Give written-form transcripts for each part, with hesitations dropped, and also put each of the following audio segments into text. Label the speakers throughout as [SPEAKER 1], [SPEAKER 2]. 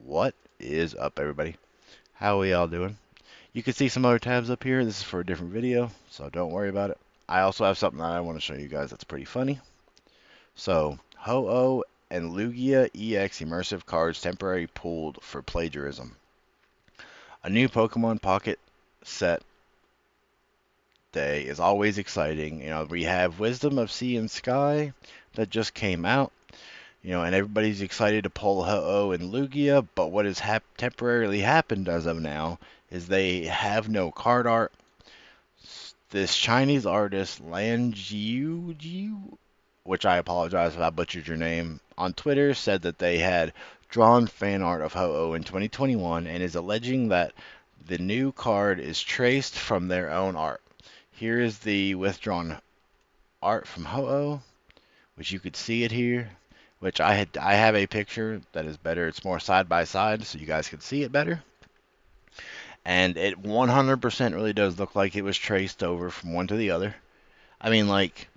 [SPEAKER 1] What is up, everybody? How are y'all doing? You can see some other tabs up here. This is for a different video, so don't worry about it. I also have something that I want to show you guys that's pretty funny. So, Ho-Oh and Lugia EX immersive cards temporarily pulled for plagiarism. A new Pokemon Pocket set day is always exciting. We have Wisdom of Sea and Sky that just came out. And everybody's excited to pull Ho-Oh and Lugia, but what has temporarily happened as of now is they have no card art. This Chinese artist, Lan Jiu, which I apologize if I butchered your name, on Twitter said that they had drawn fan art of Ho-Oh in 2021 and is alleging that the new card is traced from their own art. Here is the withdrawn art from Ho-Oh, which you could see it here. Which I have a picture that is better. It's more side by side, so you guys can see it better. And it 100% really does look like it was traced over from one to the other. I mean, like,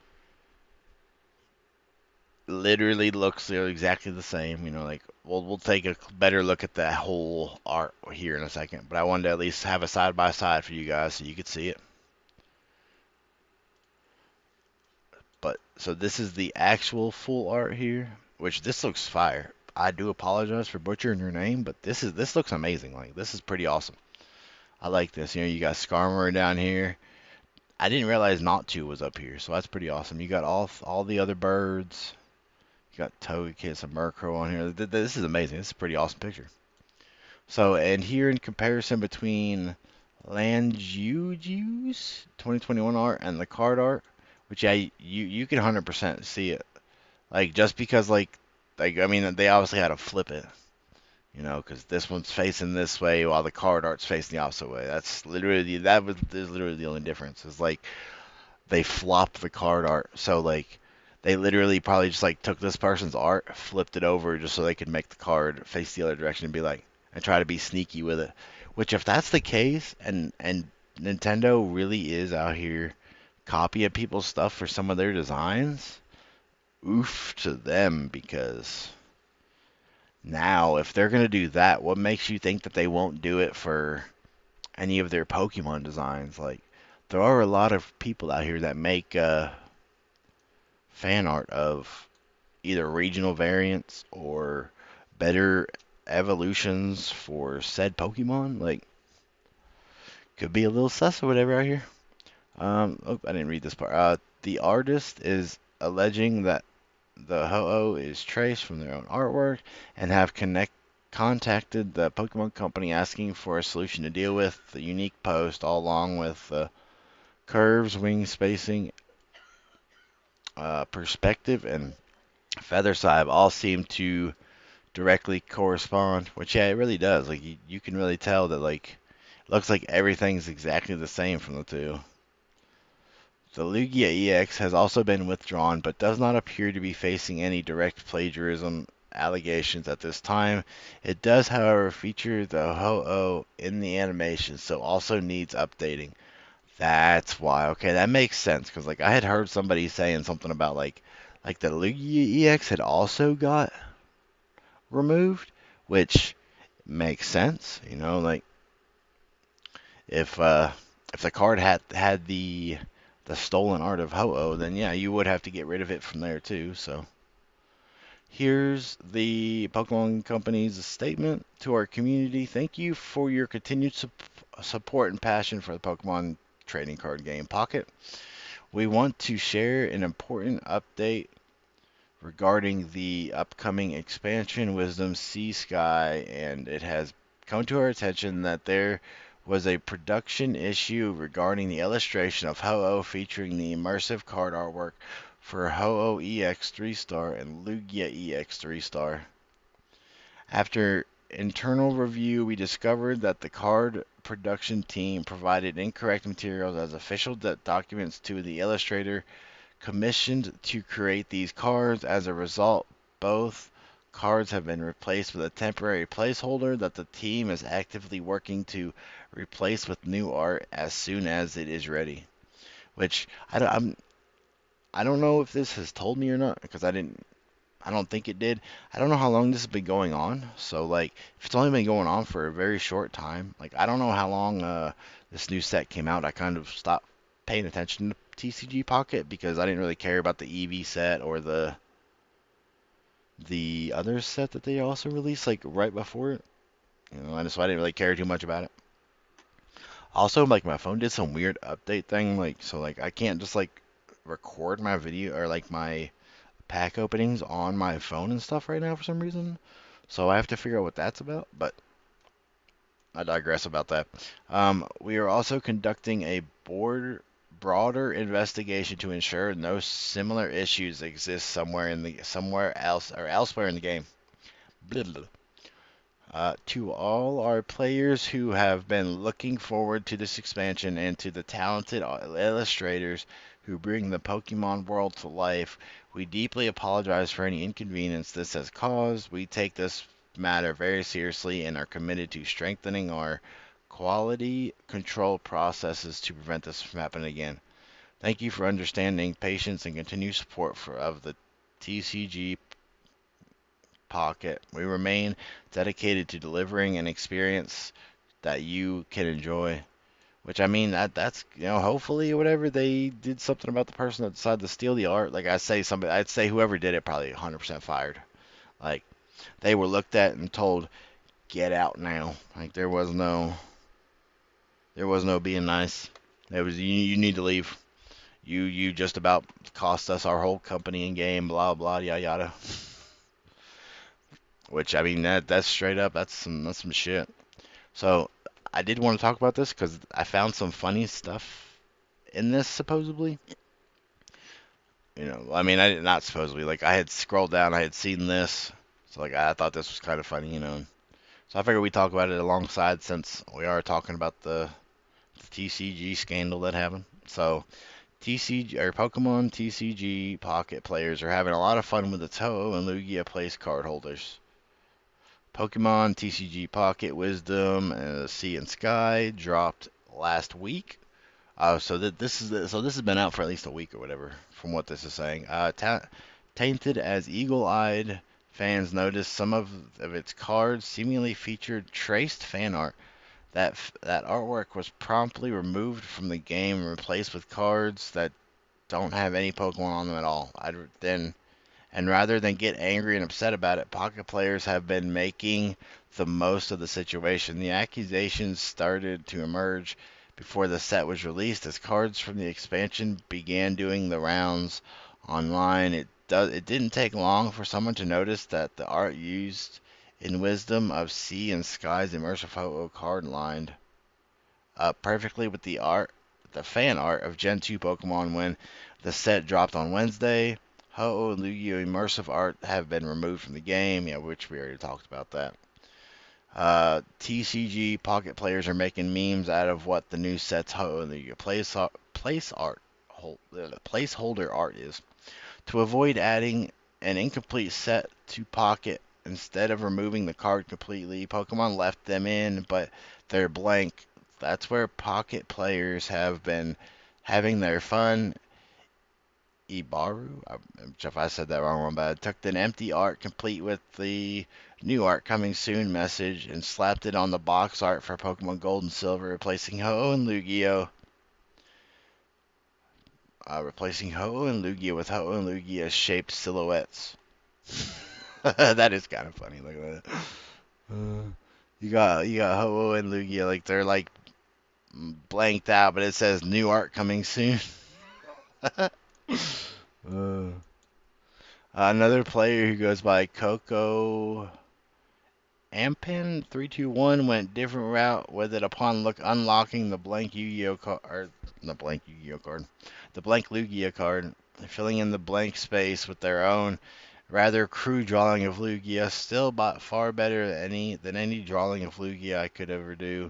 [SPEAKER 1] literally looks exactly the same. Like we'll take a better look at that whole art here in a second. But I wanted to at least have a side by side for you guys so you could see it. But so this is the actual full art here, which this looks fire. I do apologize for butchering your name, but this looks amazing. Like this is pretty awesome. I like this. You got Skarmory down here. I didn't realize Noctu was up here, so that's pretty awesome. You got all the other birds. You got Togekiss and Murkrow on here. This is amazing. This is a pretty awesome picture. So, and here in comparison between Lanjuju's 2021 art and the card art, which yeah, you can 100% see it. Like just because like I mean they obviously had to flip it. Because this one's facing this way while the card art's facing the opposite way. Is literally the only difference. Is like they flopped the card art, so like they literally probably just like took this person's art, flipped it over just so they could make the card face the other direction and be like and try to be sneaky with it. Which if that's the case, and Nintendo really is out here copying people's stuff for some of their designs, oof to them because now, if they're going to do that, what makes you think that they won't do it for any of their Pokemon designs? Like, there are a lot of people out here that make fan art of either regional variants or better evolutions for said Pokemon. Like, could be a little sus or whatever out here. Oh, I didn't read this part. The artist is alleging that the Ho-Oh is traced from their own artwork and have contacted the Pokemon Company asking for a solution to deal with the unique post, all along with curves, wing spacing, perspective, and feather size all seem to directly correspond. Which yeah, it really does. Like you can really tell that like it looks like everything's exactly the same from the two. The Lugia EX has also been withdrawn, but does not appear to be facing any direct plagiarism allegations at this time. It does, however, feature the Ho-Oh in the animation, so also needs updating. That's why. Okay, that makes sense because like I had heard somebody saying something about like the Lugia EX had also got removed, which makes sense. Like if if the card had the stolen art of Ho-Oh, then yeah, you would have to get rid of it from there too. So here's the Pokemon Company's statement to our community. Thank you for your continued support and passion for the Pokemon trading card game Pocket. We want to share an important update regarding the upcoming expansion Wisdom Sea Sky, and it has come to our attention that there was a production issue regarding the illustration of Ho-Oh featuring the immersive card artwork for Ho-Oh EX 3-star and Lugia EX 3-star. After internal review, we discovered that the card production team provided incorrect materials as official documents to the illustrator commissioned to create these cards. As a result, both cards have been replaced with a temporary placeholder that the team is actively working to replace with new art as soon as it is ready. Which I don't know if this has told me or not because I didn't. I don't think it did. I don't know how long this has been going on. So like, if it's only been going on for a very short time, like I don't know how long this new set came out. I kind of stopped paying attention to TCG Pocket because I didn't really care about the EV set or the other set that they also released like right before it. And so I didn't really care too much about it. Also, like my phone did some weird update thing, like so like I can't just like record my video or like my pack openings on my phone and stuff right now for some reason. So I have to figure out what that's about, but I digress about that. We are also conducting a broader investigation to ensure no similar issues exist somewhere else or elsewhere in the game. Blah, blah. To all our players who have been looking forward to this expansion and to the talented illustrators who bring the Pokemon world to life, we deeply apologize for any inconvenience this has caused. We take this matter very seriously and are committed to strengthening our quality control processes to prevent this from happening again. Thank you for understanding, patience, and continued support of the TCG Pocket. We remain dedicated to delivering an experience that you can enjoy. Which I mean that's hopefully whatever they did something about the person that decided to steal the art. Like I'd say whoever did it probably 100% fired. Like they were looked at and told get out now. Like there was no being nice. It was you need to leave. You just about cost us our whole company and game. Blah blah yada yada. Which I mean that's straight up that's some shit. So I did want to talk about this because I found some funny stuff in this supposedly. I mean, I did not supposedly. Like I had scrolled down, I had seen this, so like I thought this was kind of funny. So I figured we talk about it alongside since we are talking about the TCG scandal that happened. So TCG or Pokemon TCG Pocket players are having a lot of fun with the Toho and Lugia place card holders. Pokemon TCG Pocket Wisdom Sea and Sky dropped last week. This has been out for at least a week or whatever, from what this is saying. Tainted as eagle-eyed fans noticed some of its cards seemingly featured traced fan art. That artwork was promptly removed from the game and replaced with cards that don't have any Pokemon on them at all. And rather than get angry and upset about it, Pocket players have been making the most of the situation. The accusations started to emerge before the set was released as cards from the expansion began doing the rounds online. It didn't take long for someone to notice that the art used in Wisdom of Sea and Sky's immersive photo card lined up perfectly with the fan art of Gen 2 Pokemon when the set dropped on Wednesday. Ho-Oh and Lugia immersive art have been removed from the game, yeah, which we already talked about that. TCG Pocket players are making memes out of what the new set's Ho-Oh and Lugia placeholder art is. To avoid adding an incomplete set to Pocket, instead of removing the card completely, Pokemon left them in, but they're blank. That's where Pocket players have been having their fun. Ibaru, if I said that wrong, one bad, took an empty art complete with the new art coming soon message and slapped it on the box art for Pokemon Gold and Silver, replacing Ho-Oh and Lugia with Ho-Oh and Lugia shaped silhouettes. That is kind of funny. Look at that. You got Ho-Oh and Lugia like they're like blanked out, but it says new art coming soon. uh, Another player who goes by Coco Ampen 321 went different route with it upon unlocking the blank Yu-Gi-Oh card, or the blank Yu-Gi-Oh card, the blank Lugia card, filling in the blank space with their own rather crude drawing of Lugia, still far better than any drawing of Lugia I could ever do.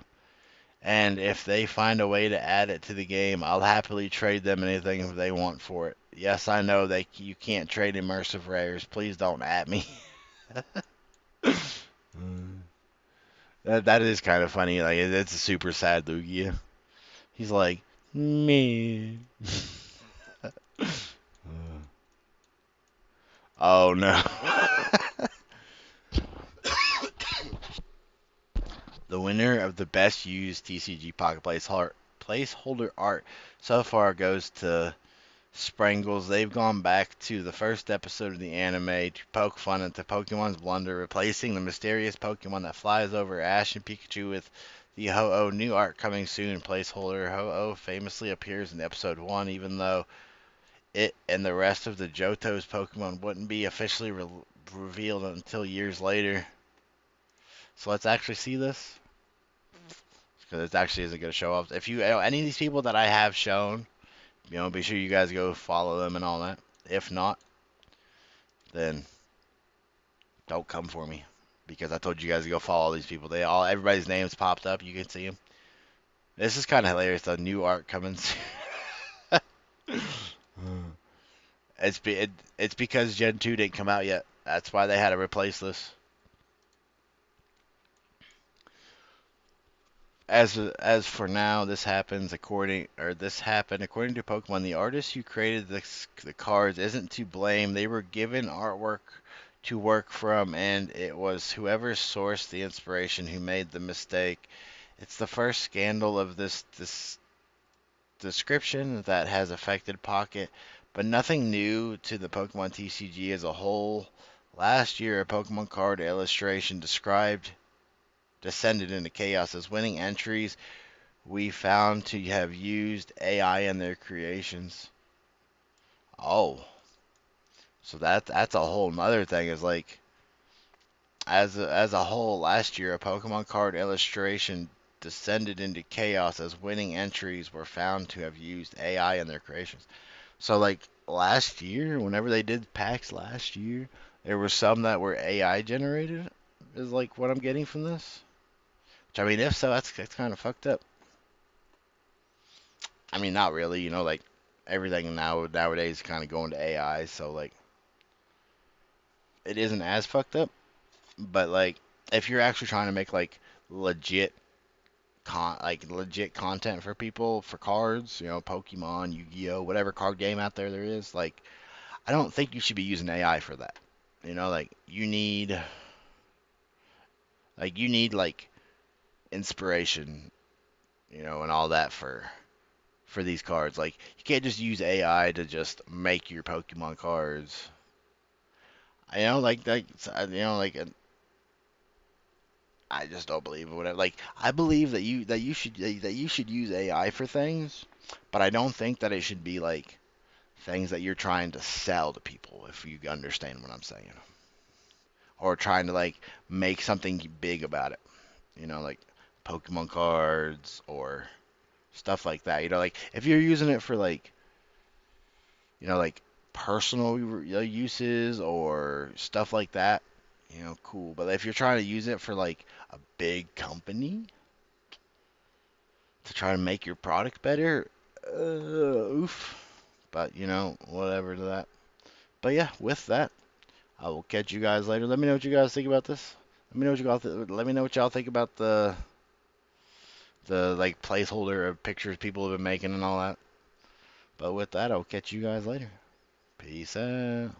[SPEAKER 1] And if they find a way to add it to the game, I'll happily trade them anything if they want for it. Yes, I know you can't trade immersive rares. Please don't at me. That is kind of funny. Like it's a super sad Lugia. He's like me. Oh no. The winner of the best used TCG Pocket placeholder art so far goes to Sprangles. They've gone back to the first episode of the anime to poke fun at the Pokemon's blunder, replacing the mysterious Pokemon that flies over Ash and Pikachu with the Ho-Oh new art coming soon placeholder. Ho-Oh famously appears in episode 1, even though it and the rest of the Johto's Pokemon wouldn't be officially revealed until years later. So let's actually see this, because it actually isn't going to show up. If any of these people that I have shown, be sure you guys go follow them and all that. If not, then don't come for me, because I told you guys to go follow these people. Everybody's names popped up. You can see them. This is kind of hilarious. The new art coming soon. It's because Gen 2 didn't come out yet. That's why they had to replace this. As for now, this happened according to Pokemon. The artist who created the cards isn't to blame. They were given artwork to work from, and it was whoever sourced the inspiration who made the mistake. It's the first scandal of this description that has affected Pocket, but nothing new to the Pokemon TCG as a whole. Last year, a Pokemon card illustration descended into chaos as winning entries we found to have used AI in their creations. Oh, so that's a whole nother thing. Is like as a whole, last year a Pokemon card illustration descended into chaos as winning entries were found to have used AI in their creations. So like last year, whenever they did packs last year, there were some that were AI generated. Is like what I'm getting from this. Which I mean, if so, that's kind of fucked up. I mean, not really. Like everything nowadays kind of going to AI, so like it isn't as fucked up. But like, if you're actually trying to make like legit legit content for people for cards, Pokemon, Yu-Gi-Oh, whatever card game out there is, like I don't think you should be using AI for that. Like you need like inspiration, and all that for these cards. Like you can't just use AI to just make your Pokemon cards. I just don't believe it. Whatever. Like I believe that you should use AI for things, but I don't think that it should be like things that you're trying to sell to people. If you understand what I'm saying, or trying to like make something big about it. Like Pokemon cards or stuff like that. Like if you're using it for like personal uses or stuff like that, cool. But if you're trying to use it for like a big company to try to make your product better, oof. But whatever to that. But yeah, with that, I will catch you guys later. Let me know what you guys think about this. Let me know what y'all think about the like placeholder of pictures people have been making and all that. But with that, I'll catch you guys later. Peace out.